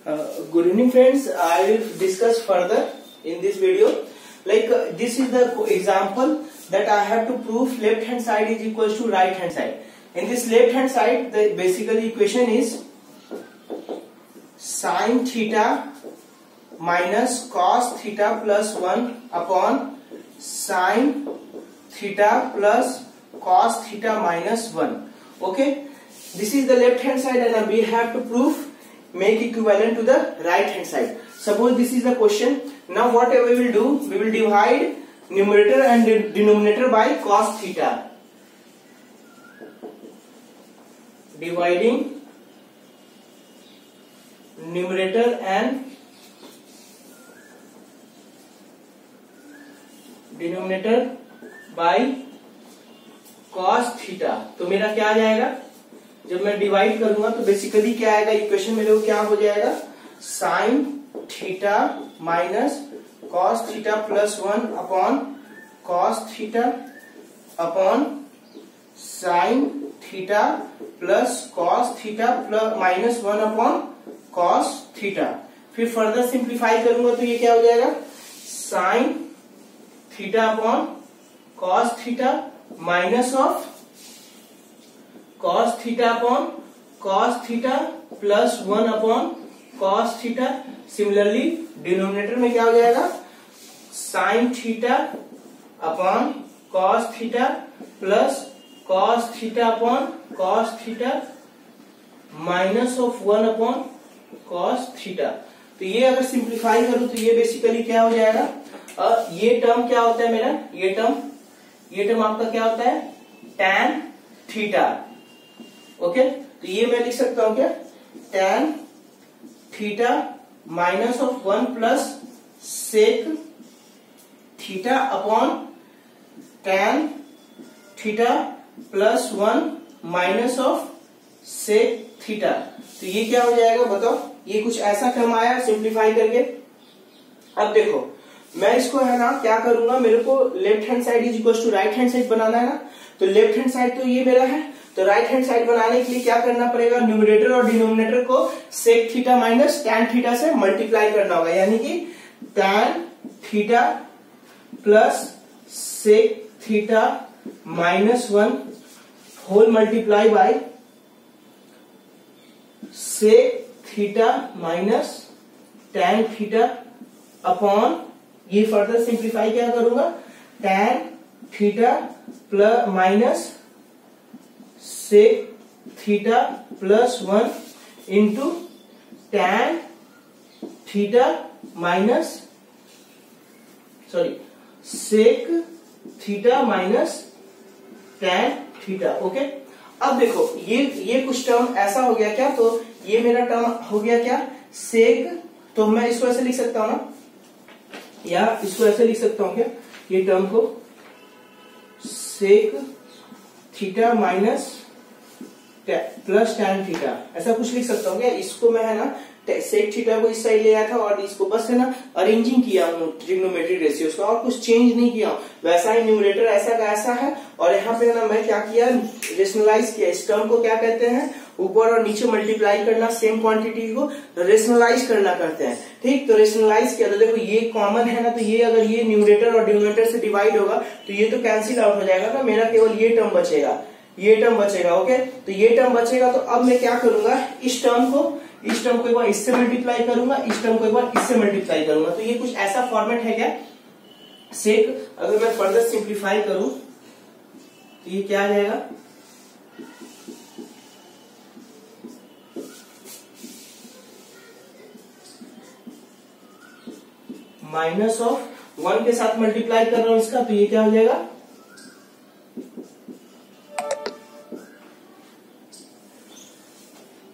Good evening friends, I will discuss further in this video. This is the example that I have to prove left hand side is equals to right hand side. In this left hand side, the basically equation is sin theta minus cos theta plus 1 upon sin theta plus cos theta minus 1. Okay, this is the left hand side and we have to prove make equivalent to the right hand side. Suppose this is the question. Now what we will do, we will divide numerator and denominator by cos theta. Dividing numerator and denominator by cos theta. तो मेरा क्या आ जाएगा, जब मैं divide करूंगा तो basically क्या आएगा, इक्वेशन मेरे को क्या हो जाएगा, sine theta minus cos theta plus 1 upon cos theta upon sine theta plus cos theta plus minus 1 upon cos theta. फिर फर्दर सिंप्लीफाई करूंगा तो ये क्या हो जाएगा, sine theta upon cos theta minus of cos theta upon cos theta plus 1 upon cos theta. Similarly denominator में क्या हो जाएगा, sin theta upon cos theta plus cos theta upon cos theta minus of 1 upon cos theta. तो ये अगर simplify करूं तो ये बेसिकली क्या हो जाएगा, ये टर्म क्या होता है मेरा, ये टर्म आपका क्या होता है, tan थीटा. ओके, तो ये मैं लिख सकता हूं क्या, tan theta minus of 1 plus sec theta upon tan theta plus 1 minus of sec theta. तो ये क्या हो जाएगा बताओ, ये कुछ ऐसा टर्म आया सिंप्लीफाई करके. अब देखो मैं इसको है ना क्या करूंगा, मेरे को left hand side is equal to right hand side बनाना है ना. तो लेफ्ट हैंड साइड तो ये मेरा है, तो राइट हैंड साइड बनाने के लिए क्या करना पड़ेगा, न्यूमरेटर और डिनोमिनेटर को sec theta minus tan theta से मल्टीप्लाई करना होगा. यानी कि tan theta plus sec theta minus 1 whole multiply by sec theta minus tan theta upon, ये फर्दर सिंप्लीफाई क्या करूंगा, tan theta plus minus sec theta plus 1 into tan theta minus sec theta minus tan theta. Okay, अब देखो ये कुछ term ऐसा हो गया क्या, तो ये मेरा टर्म हो गया क्या, सेक. तो मैं इसको ऐसे लिख सकता हूं ना, या इसको ऐसे लिख सकता हूं क्या, ये टर्म को sec theta minus plus tan theta, ऐसा कुछ लिख सकता हूँ क्या. इसको मैं है ना सेक थीटा को इस साइड ले आया था और इसको बस है ना अरेंजिंग किया हूँ ट्रिग्नोमेट्रिक रेशियोज का, और कुछ चेंज नहीं किया हूँ. वैसा ही न्यूमरेटर ऐसा का ऐसा है, और यहाँ पे ना मैं क्या किया, रेशनलाइज किया. इस टर्म को क्या कहते हैं, ऊपर और नीचे मल्टीप्लाई करना, सेम क्वांटिटी को रेशनलाइज करना करते हैं. ठीक, तो रेशनलाइज किया तो देखो ये कॉमन है ना, तो ये अगर ये न्यूमरेटर और डिनोमिनेटर से डिवाइड होगा तो ये तो कैंसिल आउट हो जाएगा ना, मेरा केवल ये टर्म बचेगा, ये टर्म बचेगा. ओके, तो ये टर्म बचेगा. तो अब मैं क्या करूंगा, इस टर्म को एक बार इससे मल्टीप्लाई करूंगा, इस टर्म को एक बार इससे मल्टीप्लाई करूंगा. तो ये कुछ ऐसा फॉर्मेट है क्या, सेक. अगर मैं फर्दर सिंप्लीफाई करूं तो ये क्या आ जाएगा, माइनस ऑफ 1 के साथ मल्टीप्लाई कर रहा हूं इसका, तो ये क्या हो जाएगा,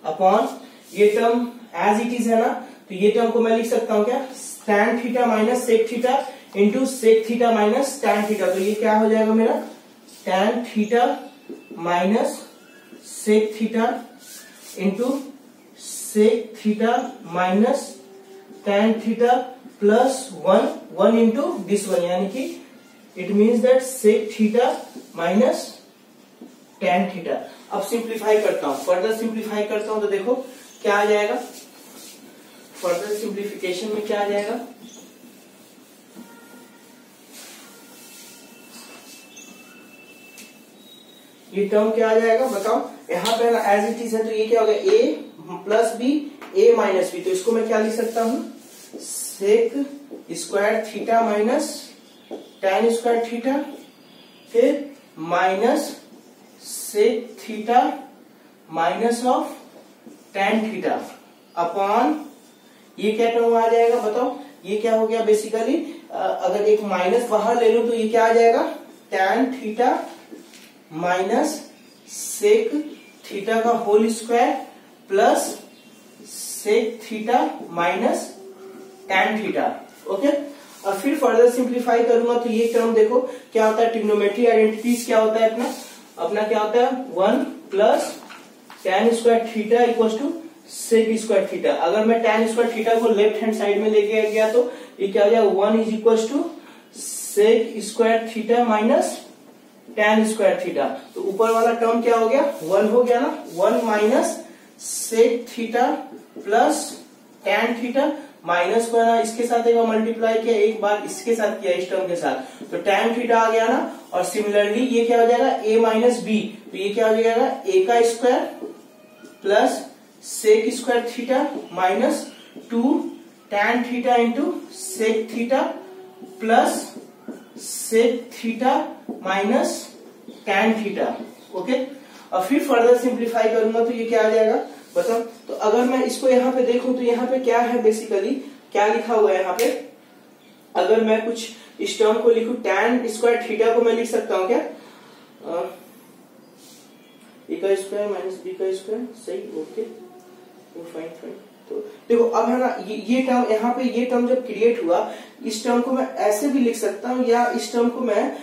अपॉन ये टर्म एज इट इज है ना, तो ये टर्म को मैं लिख सकता हूं क्या, tan theta minus sec theta into sec theta minus tan theta. तो ये क्या हो जाएगा मेरा, tan theta minus sec theta into sec theta minus tan theta plus 1 into this 1, यानी कि it means that sec theta minus tan theta. अब simplify करता हूं, फर्दर सिंप्लीफाई करता हूं तो देखो क्या आ जाएगा, फर्दर सिंप्लीफिकेशन में क्या आ जाएगा, ये टर्म क्या आ जाएगा बताओ। यहाँ पे ना एज इट इज है, तो ये क्या होगा, A plus B A minus B. तो इसको मैं क्या लिख सकता हूं, sec square theta minus tan square theta, फिर minus sec theta minus of tan theta upon, ये क्या टर्म आ जाएगा बताओ, ये क्या हो गया बेसिकली, अगर एक माइनस बाहर ले लूं तो ये क्या आ जाएगा, tan theta minus sec theta का whole square plus sec theta minus tan theta. Okay, और फिर फर्दर सिंप्लीफाई करूंगा तो ये टर्म देखो क्या होता है, ट्रिग्नोमेट्री आइडेंटिटीज क्या होता है अपना क्या होता है, 1 plus tan square theta equal to sec square theta. अगर मैं tan स्क्वायर थीटा को लेफ्ट हैंड साइड में लेके गया तो ये क्या हो जाएगा, 1 is equal to sec square theta minus tan square theta. तो ऊपर वाला टर्म क्या हो गया, 1 हो गया ना, 1 minus sec theta plus tan theta, minus को ना इसके साथ एक बार मल्टीप्लाई किया, एक बार इसके साथ किया इस टर्म के साथ, तो tan थीटा आ गया ना। और सिमिलरली ये क्या हो जाएगा, a माइनस बी, तो ये क्या हो जाएगा, a का square plus sec square theta minus 2 tan theta into sec theta plus sec theta minus tan theta. Okay, और फिर फर्दर सिंप्लीफाई करूंगा तो ये क्या आ जाएगा बताओ। तो अगर मैं इसको यहाँ पे देखूं तो यहाँ पे क्या है, बेसिकली क्या लिखा हुआ है यहाँ पे, अगर मैं कुछ इस टर्म को लिखूं, tan स्क्वायर थीटा को मैं लिख सकता हूँ क्या, ए का स्क्वायर माइनस बी का स्क्वायर, सही। Okay, fine fine. तो देखो अब है ना, ये टर्म यहाँ पे, ये टर्म जब क्रिएट हुआ, इस टर्म को मैं ऐसे भी लिख सकता हूँ, या इस टर्म को मैं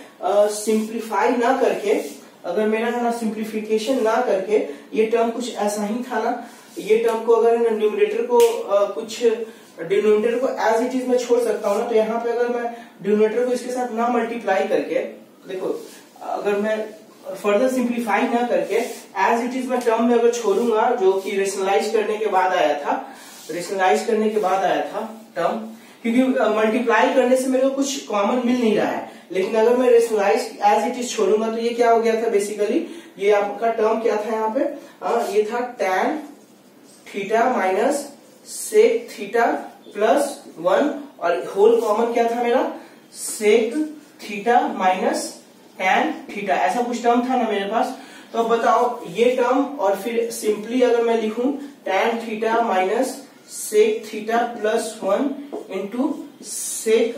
सिंप्लीफाई ना करके, अगर मेरा है ना सिंप्लीफिकेशन ना करके, ये टर्म कुछ ऐसा ही था ना, ये टर्म को अगर है ना न्यूमरेटर को कुछ डिनोमिनेटर को एज इट इज मैं छोड़ सकता हूँ ना। तो यहाँ पे अगर मैं डिनोमिनेटर को इसके साथ ना मल्टीप्लाई करके, देखो अगर मैं फर्दर सिंप्लीफाई ना करके एज इट इज मैं टर्म में अगर छोड़ूंगा, जो कि रेशनलाइज करने के बाद आया था, टर्म, क्योंकि मल्टीप्लाई करने से मेरे को कुछ कॉमन मिल नहीं रहा है, लेकिन अगर मैं रेशनलाइज एज इट इज छोड़ूंगा तो ये क्या हो गया था बेसिकली, ये आपका टर्म क्या था यहाँ पे, ये था tan theta minus sec theta plus 1, और होल कॉमन क्या था मेरा, sec theta minus tan theta, ऐसा कुछ टर्म था ना मेरे पास। तो अब बताओ ये टर्म, और फिर सिंपली अगर मैं लिखूं tan theta minus sec theta plus 1 into sec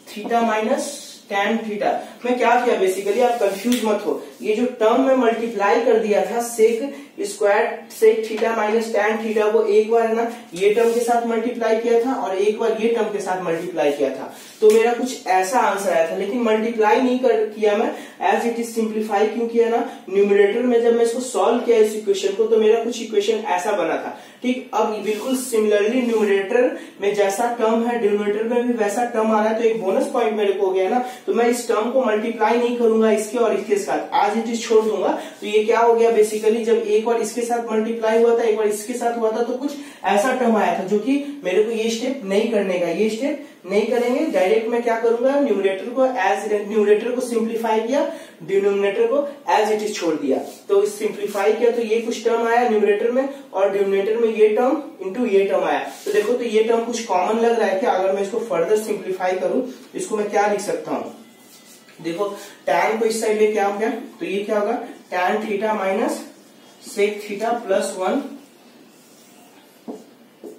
theta minus tan theta, मैं क्या किया बेसिकली, आप कंफ्यूज मत हो, ये जो टर्म में मल्टीप्लाई कर दिया था sec square sec theta minus tan theta को, एक बार है ना ये टर्म के साथ मल्टीप्लाई किया था और एक बार ये टर्म के साथ मल्टीप्लाई किया था, तो मेरा कुछ ऐसा आंसर आया था। लेकिन मल्टीप्लाई नहीं किया मैं, एज इट इज सिंप्लीफाई क्यों किया ना, न्यूमरेटर में जब मैं इसको सॉल्व किया इस इक्वेशन को, तो मेरा कुछ इक्वेशन ऐसा बना था। ठीक, अब बिल्कुल सिमिलरली न्यूमरेटर में जैसा टर्म है डिनोमिनेटर में भी वैसा टर्म आ रहा है, तो एक बोनस पॉइंट मेरे को हो गया ना। तो मैं इस टर्म को मल्टीप्लाई नहीं करूंगा इसके और इसके साथ, एज इट इज छोड़ दूंगा। तो ये क्या हो गया बेसिकली, जब एक बार इसके साथ मल्टीप्लाई हुआ था, एक बार इसके साथ हुआ था, तो कुछ ऐसा टर्म आया था, जो कि मेरे को ये स्टेप नहीं करने का, ये स्टेप नहीं करेंगे। डायरेक्ट मैं क्या करूंगा, न्यूमरेटर को सिंप्लीफाई किया, डिनोमिनेटर को एज इट इज छोड़ दिया। तो सिंप्लीफाई किया तो ये कुछ टर्म आया न्यूमरेटर में, और डिनोमिनेटर में ये टर्म इंटू ये टर्म आया। तो देखो, तो ये टर्म कुछ कॉमन लग रहा है क्या, अगर मैं इसको फर्दर सिंप्लीफाई करूं, इसको मैं क्या लिख सकता हूं, देखो tan को इस साइड लेके आओ क्या, तो ये क्या होगा, tan theta minus sec theta plus 1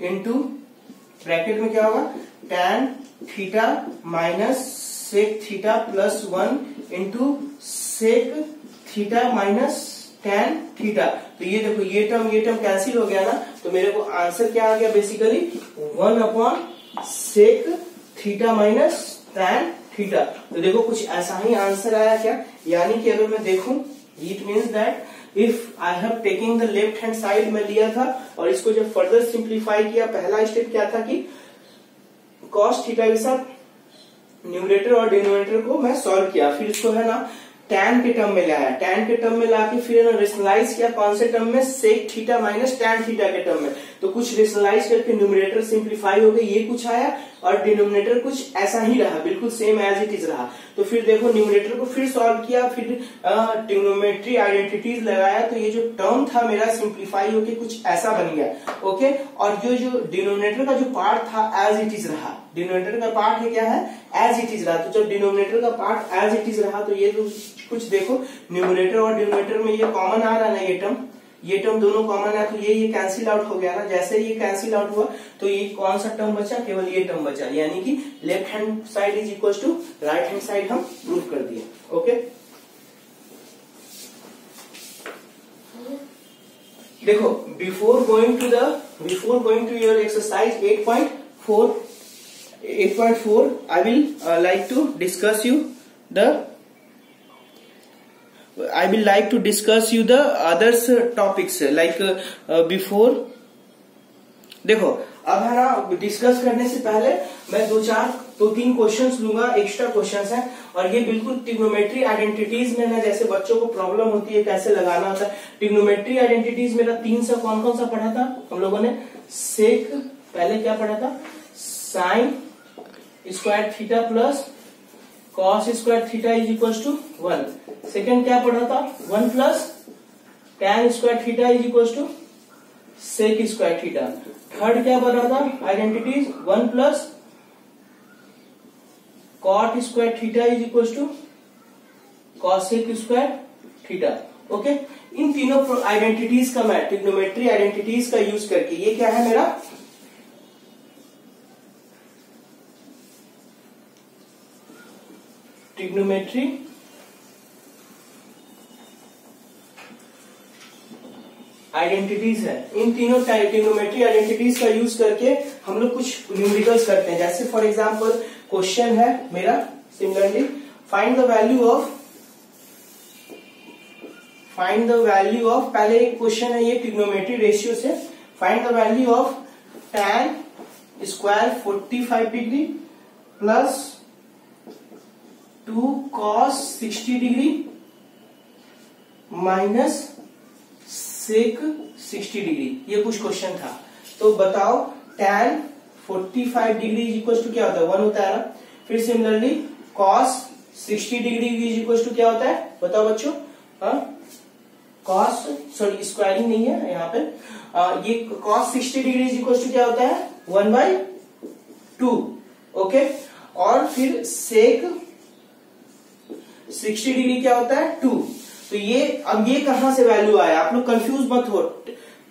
into bracket में क्या होगा, tan theta minus sec theta plus 1 into sec theta minus tan theta. तो ये देखो, ये टर्म कैंसिल हो गया ना, तो मेरे को आंसर क्या आ गया basically, 1 upon sec theta minus tan theta. तो देखो कुछ ऐसा ही आंसर आया क्या, यानी कि अगर मैं देखूं, it means that if I have taking the left hand side में लिया था, और इसको जब फर्दर सिंप्लीफाई किया, पहला स्टेप क्या था कि कॉस थीटा के साथ न्यूमरेटर और डिनोमिनेटर को मैं सॉल्व किया, फिर इसको है ना टैन के टर्म में लाया, टैन के टर्म में लाके फिर रेशनलाइज किया कौन से टर्म में, sec theta minus tan theta के टर्म में। तो कुछ रेशनलाइज करके न्यूमरेटर सिंप्लीफाई हो गई, ये कुछ आया और डिनोमिनेटर कुछ ऐसा ही रहा, बिल्कुल सेम एज इट इज रहा। तो फिर देखो न्यूमरेटर को फिर सॉल्व किया, फिर ट्रिग्नोमेट्री आइडेंटिटीज लगाया, तो ये जो टर्म था मेरा सिंप्लीफाई होके कुछ ऐसा बन गया। ओके, और जो डिनोमिनेटर का जो पार्ट था एज इट इज रहा, डिनोमिनेटर का पार्ट है क्या है, एज इट इज रहा। तो जब डिनोमिनेटर का पार्ट एज इट इज रहा तो ये तो कुछ देखो न्यूमरेटर और डिनोमिनेटर में ये कॉमन आ रहा है ना, ये टर्म दोनों कॉमन है, तो ये कैंसिल आउट हो गया ना। जैसे ये कैंसिल आउट हुआ तो ये कौन सा टर्म बचा, केवल ये टर्म बचा, यानी कि left hand side is equal to right hand side हम प्रूव कर दिए। ओके, देखो before going to your exercise 8.4 I will like to discuss you the others topics like before। देखो अब है ना, डिस्कस करने से पहले मैं दो तीन क्वेश्चंस लूंगा, एक्स्ट्रा क्वेश्चंस हैं, और ये बिल्कुल ट्रिग्नोमेट्री आइडेंटिटीज में ना, जैसे बच्चों को प्रॉब्लम होती है कैसे लगाना होता है। ट्रिग्नोमेट्री आइडेंटिटीज मेरा 3 सा कौन कौन सा पढ़ा था हम लोगों ने, सेक पहले क्या पढ़ा था, sine square theta plus cos square theta is equal to 1। Second क्या पढ़ा था, 1 plus tan square theta is equal to sec square theta. Third क्या पढ़ा था identities, 1 plus cot square theta is equal to cosec square theta. Okay, इन तीनों identities का मैं ट्रिग्नोमेट्री आइडेंटिटीज का यूज करके, ये क्या है मेरा ट्रिग्नोमेट्री आइडेंटिटीज है। इन तीनों ट्रिग्नोमेट्री आइडेंटिटीज का यूज करके हम लोग कुछ न्यूमेरिकल्स करते हैं। जैसे फॉर एग्जांपल क्वेश्चन है मेरा, similarly find the value of, पहले एक क्वेश्चन है ये ट्रिग्नोमेट्री रेशियो से, find the value of tan square 45 degree plus 2 cos 60 degree minus sec 60 degree, ये कुछ क्वेश्चन था। तो बताओ tan 45 degree is equal to क्या होता है, 1 होता है ना। फिर similarly cos 60 degree is equal to क्या होता है, बताओ बच्चों। cos सॉरी स्क्वायरिंग नहीं है यहाँ पे, ये cos 60 degree is equal to क्या होता है, 1/2। ओके, और फिर सेक 60 डिग्री क्या होता है, 2। तो ये अब ये कहां से वैल्यू आया, आप लोग कंफ्यूज मत हो,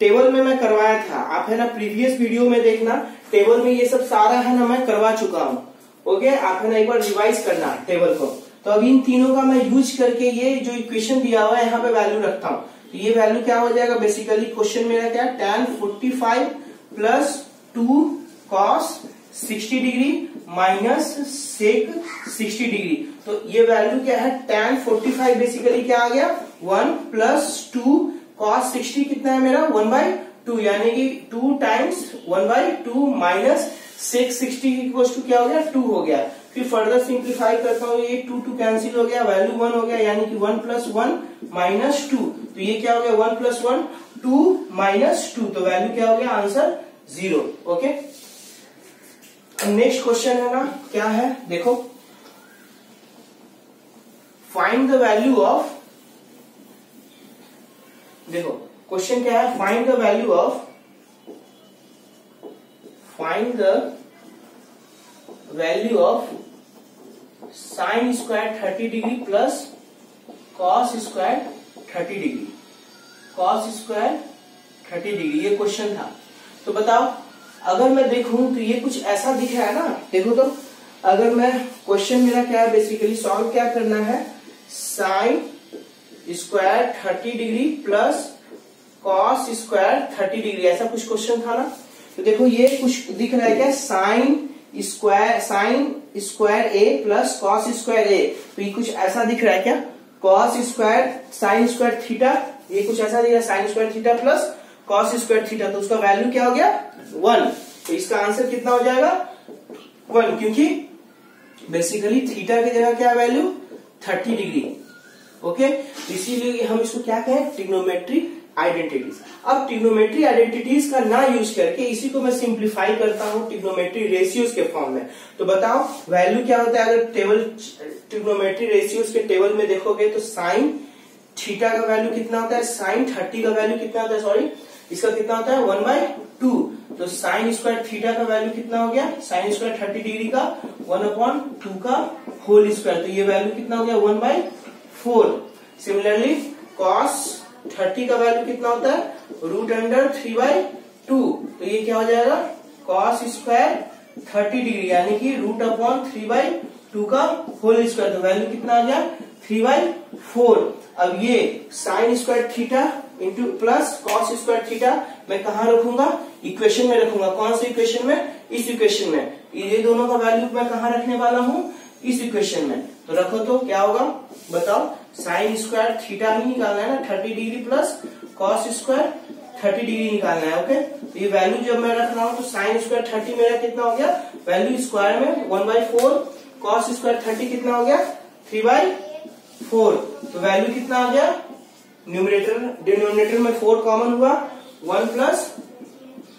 टेबल में मैं करवाया था, आप है ना प्रीवियस वीडियो में देखना, टेबल में ये सब सारा है ना मैं करवा चुका हूं। ओके, आप है ना एक बार रिवाइज करना टेबल को। तो अब इन तीनों का मैं यूज करके ये जो इक्वेशन दिया हुआ है यहाँ पे वैल्यू रखता हूँ। तो ये वैल्यू क्या हो जाएगा, बेसिकली क्वेश्चन मेरा क्या है, tan 45 plus 2 cos 60 degree minus sec 60 degree. तो ये वैल्यू क्या है, tan 45 बेसिकली क्या आ गया, 1 प्लस 2 cos 60 कितना है मेरा, 1/2, यानी कि 2 times 1/2 minus sec 60 equal to क्या हो गया, 2 हो गया। फिर फर्दर सिंप्लीफाई करता हूँ, ये 2 कैंसिल हो गया, वैल्यू 1 हो गया, यानी कि 1 प्लस 1 माइनस 2। तो ये क्या हो गया, 1 प्लस 1 2 माइनस 2, तो वैल्यू क्या हो गया, आंसर 0। ओके, नेक्स्ट क्वेश्चन है ना, क्या है देखो, फाइंड द वैल्यू ऑफ, देखो क्वेश्चन क्या है, find the value of sine square 30 degree plus cos square 30 degree, cos square 30 degree, ये क्वेश्चन था। तो बताओ अगर मैं देखूं तो ये कुछ ऐसा दिख रहा है ना, देखो तो अगर मैं, क्वेश्चन मेरा क्या है, बेसिकली सॉल्व क्या करना है, sine square 30 degree plus cos square 30 degree, ऐसा कुछ क्वेश्चन था ना। तो देखो ये कुछ दिख रहा है क्या, sign square A plus cos square A, तो ये कुछ ऐसा दिख रहा है क्या, cos square sine square theta, ये कुछ ऐसा दिख रहा है, sign square theta plus cos square theta, तो उसका वैल्यू क्या हो गया, 1। तो इसका आंसर कितना हो जाएगा, 1, क्योंकि बेसिकली थीटा की जगह क्या वैल्यू, 30 डिग्री, ओके, इसीलिए हम इसको क्या कहें, ट्रिग्नोमेट्री आइडेंटिटीज। अब ट्रिग्नोमेट्री आइडेंटिटीज का ना यूज करके इसी को मैं सिंप्लीफाई करता हूं ट्रिग्नोमेट्री रेशियोज के फॉर्म में। तो बताओ वैल्यू क्या होता है, अगर टेबल ट्रिग्नोमेट्री रेशियोज के टेबल में देखोगे तो साइन थीटा का वैल्यू कितना होता है, साइन 30 का वैल्यू कितना होता है, सॉरी इसका कितना होता है 1/2। तो साइन स्क्वायर थीटा का वैल्यू कितना हो गया, साइन स्क्वायर 30 डिग्री का 1/2 का होल स्क्वायर, तो ये वैल्यू कितना हो गया 1/4। सिमिलरली कॉस 30 का वैल्यू कितना होता है √3/2, तो ये क्या हो जाएगा कॉस स्क्वायर 30 डिग्री यानी कि √3/2 का होल स्क्वायर, तो वैल्यू कितना आ गया 3/4। अब ये sign square theta into plus cos square theta मैं कहाँ रखूंगा, इक्वेशन में रखूंगा। कौन सी इक्वेशन में, इस इक्वेशन में। ये दोनों का वैल्यू मैं कहाँ रखने वाला हूँ, इस इक्वेशन में। तो रखो तो क्या होगा बताओ, साइन स्क्वायर थीटा ही निकालना है ना, 30 degree plus cos square 30 degree निकालना है। ओके, तो ये वैल्यू जब मैं रख रहा हूँ तो साइन स्क्वायर 30 मेरा कितना हो गया, वैल्यू स्क्वायर में 1/4, कॉस स्क्वायर 30 कितना हो गया 3/4, तो वैल्यू कितना आ गया, न्यूमरेटर डिनोमिनेटर में 4 कॉमन हुआ, 1 +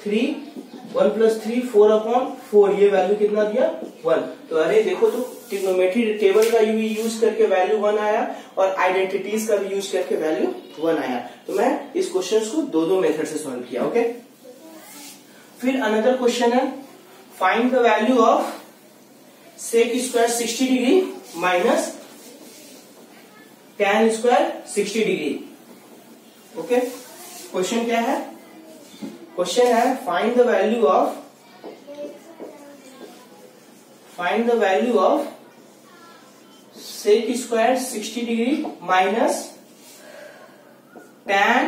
3 4/4, ये वैल्यू कितना दिया 1। तो अरे देखो तो ट्रिग्नोमेट्री टेबल का यूज करके वैल्यू 1 आया और आइडेंटिटीज का भी यूज करके वैल्यू 1 आया। तो मैं इस क्वेश्चन को दो मेथड से सॉल्व किया। ओके, फिर अनदर क्वेश्चन है, find the value of sec square 60 degree minus tan square 60 degree. Okay, question क्या है, क्वेश्चन है find the value of sec square 60 degree minus tan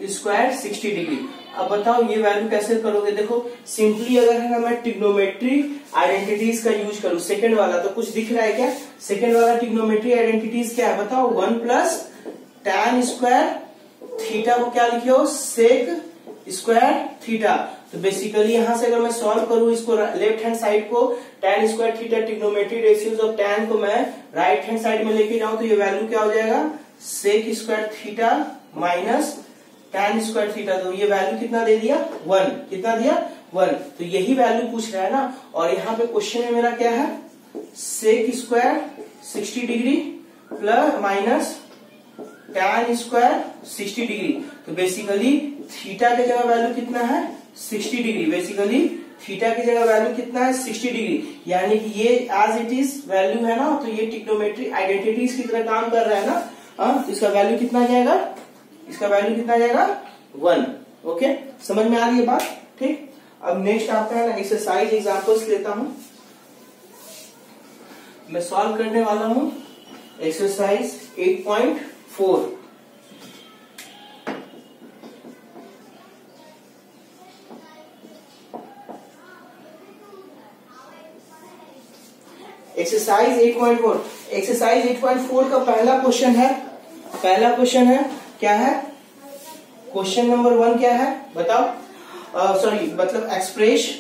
square 60 degree. अब बताओ ये वैल्यू कैसे करोगे, देखो सिंपली अगर है ना मैं ट्रिग्नोमेट्री आइडेंटिटीज का यूज करूं, सेकंड वाला तो कुछ दिख रहा है क्या, सेकंड वाला ट्रिग्नोमेट्री आइडेंटिटीज क्या है बताओ, 1 + tan स्क्वायर थीटा को क्या लिखे हो, सेक स्क्वायर थीटा। तो बेसिकली यहां से अगर मैं सॉल्व करूं इसको लेफ्ट हैंड साइड को, tan square theta trigonometry ratios of tan को मैं राइट हैंड साइड में लेके जाऊं तो ये वैल्यू क्या हो जाएगा, sec square theta minus tan square theta. तो ये वैल्यू कितना दे दिया 1, कितना दिया 1। तो यही वैल्यू पूछ रहा है ना, और यहाँ पे क्वेश्चन में मेरा क्या है, sec square 60 degree plus minus tan square 60 degree. तो बेसिकली थीटा की जगह वैल्यू कितना है 60 डिग्री, बेसिकली थीटा की जगह वैल्यू कितना है 60 डिग्री, यानी कि ये एज इट इज वैल्यू है ना, तो ये ट्रिग्नोमेट्री आइडेंटिटीज की तरह काम कर रहा है ना। इसका वैल्यू कितना जाएगा, इसका वैल्यू कितना जाएगा 1। ओके, समझ में आ रही है बात, ठीक। अब नेक्स्ट आपका है ना एक्सरसाइज एग्जांपल्स लेता हूं, मैं सॉल्व करने वाला हूं एक्सरसाइज 8.4। एक्सरसाइज 8.4, एक्सरसाइज 8.4 का पहला क्वेश्चन है क्या है, क्वेश्चन नंबर 1 क्या है बताओ, सॉरी मतलब express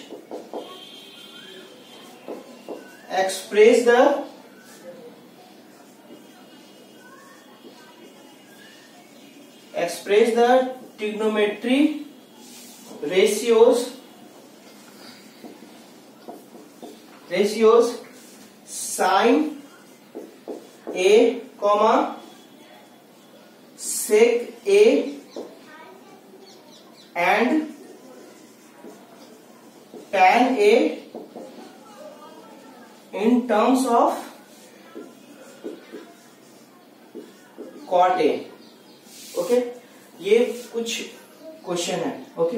the trigonometry ratios sine A comma sec A and tan A in terms of cot A। Okay, ये कुछ क्वेश्चन है। ओके,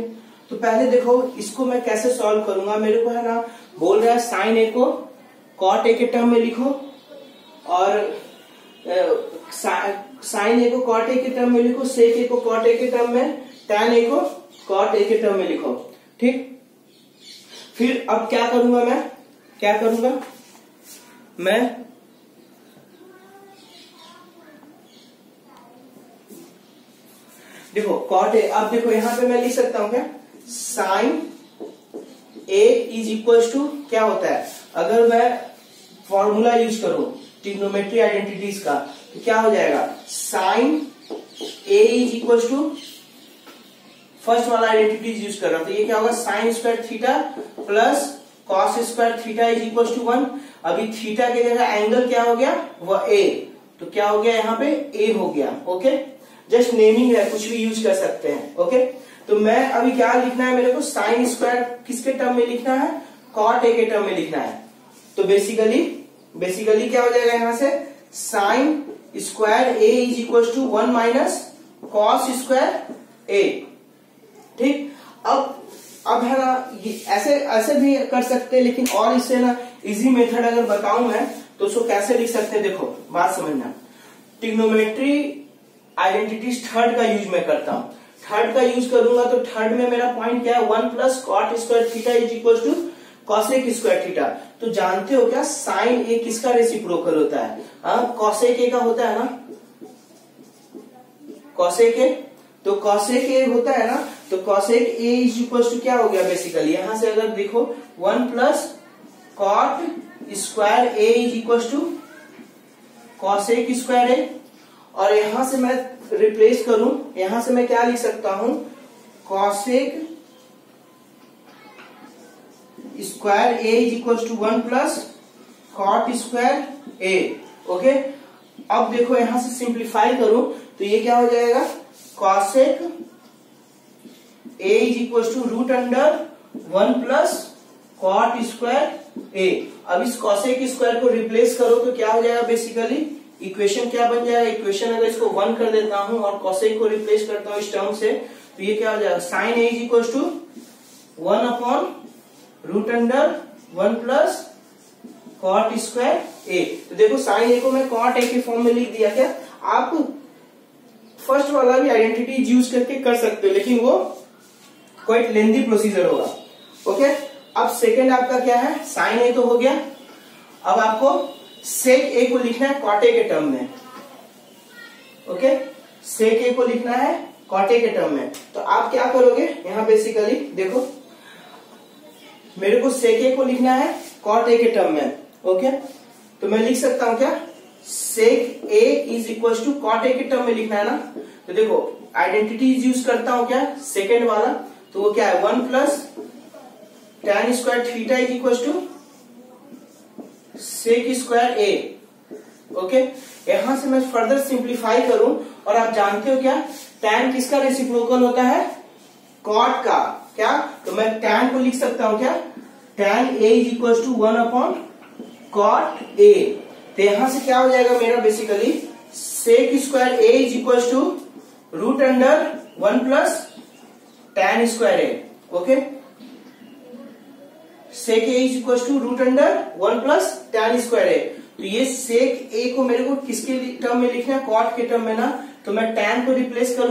तो पहले देखो इसको मैं कैसे सॉल्व करूंगा, मेरे को है ना बोल रहा है साइन ए को कॉट ए के टर्म में लिखो और साइन ए को कॉट ए के टर्म में लिखो, सेक ए को कॉट ए के टर्म में, टैन ए को कॉट ए के टर्म में लिखो, ठीक। फिर अब क्या करूंगा मैं देखो कॉट ए, अब देखो यहां पे मैं लिख सकता हूं क्या, sine A is equal to क्या होता है, अगर मैं फॉर्मूला यूज करूं ट्रिग्नोमेट्री आइडेंटिटीज का, तो क्या हो जाएगा sine A is equal to, first वाला आइडेंटिटीज यूज कर रहा हूं, तो ये क्या होगा sine square theta plus cos square theta is equal to 1। अभी थीटा की जगह एंगल क्या हो गया, वह ए, तो क्या हो गया यहाँ पे ए हो गया। ओके, जस्ट नेमिंग है, कुछ भी यूज कर सकते हैं। ओके, तो मैं अभी क्या लिखना है मेरे को, साइन स्क्वायर किसके टर्म में लिखना है, कॉट ए के टर्म में लिखना है। तो बेसिकली क्या हो जाएगा यहाँ से, sine square A is equal to 1 minus cos square A. ठीक, अब है ना, ऐसे भी कर सकते हैं, लेकिन और इससे ना इजी मेथड अगर बताऊं मैं तो उसको कैसे लिख सकते हैं, देखो बात समझना। ट्रिग्नोमेट्री आइडेंटिटीज थर्ड का यूज मैं करता हूं, थर्ड का यूज करूंगा तो थर्ड में मेरा पॉइंट क्या है, 1 plus cot square theta is equal to cosec square theta. तो जानते हो क्या, साइन ए किसका रेसिप्रोकल होता है, कॉसेक ए का होता है ना, कॉसेक ए, तो कॉसेक ए होता है ना, तो cosec A is equal to क्या हो गया, बेसिकली यहां से अगर देखो 1 plus cot square A is equal to cosec square A, और यहां से मैं रिप्लेस करूं, यहां से मैं क्या लिख सकता हूं, cosec square A is equal to 1 plus cot square A. Okay, अब देखो यहां से सिंप्लीफाई करूं तो ये क्या हो जाएगा, cosec A is equal to root under 1 plus cot square A. अब इस कॉसेक स्क्वायर को रिप्लेस करो तो क्या हो जाएगा, बेसिकली इक्वेशन क्या बन जाएगा, इक्वेशन अगर इसको 1 कर देता हूं और कॉसेक को रिप्लेस करता हूं इस टर्म से, तो ये क्या हो जाएगा, sine A is equal to 1 upon root under 1 plus cot square A. तो देखो साइन ए को मैं कॉट ए के फॉर्म में लिख दिया। क्या आप फर्स्ट वाला भी आइडेंटिटी यूज करके कर सकते हो, लेकिन वो क्वाइट लेंथी प्रोसीजर होगा। ओके, अब सेकेंड आपका क्या है, साइन ए तो हो गया, अब आपको सेक ए को लिखना है कॉट ए के टर्म में। ओके, सेक ए को लिखना है कॉट ए के टर्म में, तो आप क्या करोगे, यहां बेसिकली देखो मेरे को सेक ए को लिखना है कॉट ए के टर्म में। ओके, तो मैं लिख सकता हूं क्या, sec A is equal to cot A के टर्म में लिखना है ना, तो देखो आइडेंटिटीज यूज करता हूं क्या, सेकेंड वाला, तो वो क्या है 1 plus tan square theta is equal to sec square A. Okay, यहां से मैं फर्दर सिंप्लीफाई करूं, और आप जानते हो क्या, tan किसका रेसिप्रोकल होता है, कॉट का। क्या, तो मैं tan को लिख सकता हूं क्या, tan a is equal to 1 upon cot a। तो यहां से क्या हो जाएगा मेरा, basically sec square a is equal to root under 1 plus tan square a। ओके, sec A is equal to root under 1 plus tan square A. तो ये सेक ए को मेरे को किसके टर्म में लिखना है, कॉट के टर्म में ना, तो मैं tan को रिप्लेस करूंगा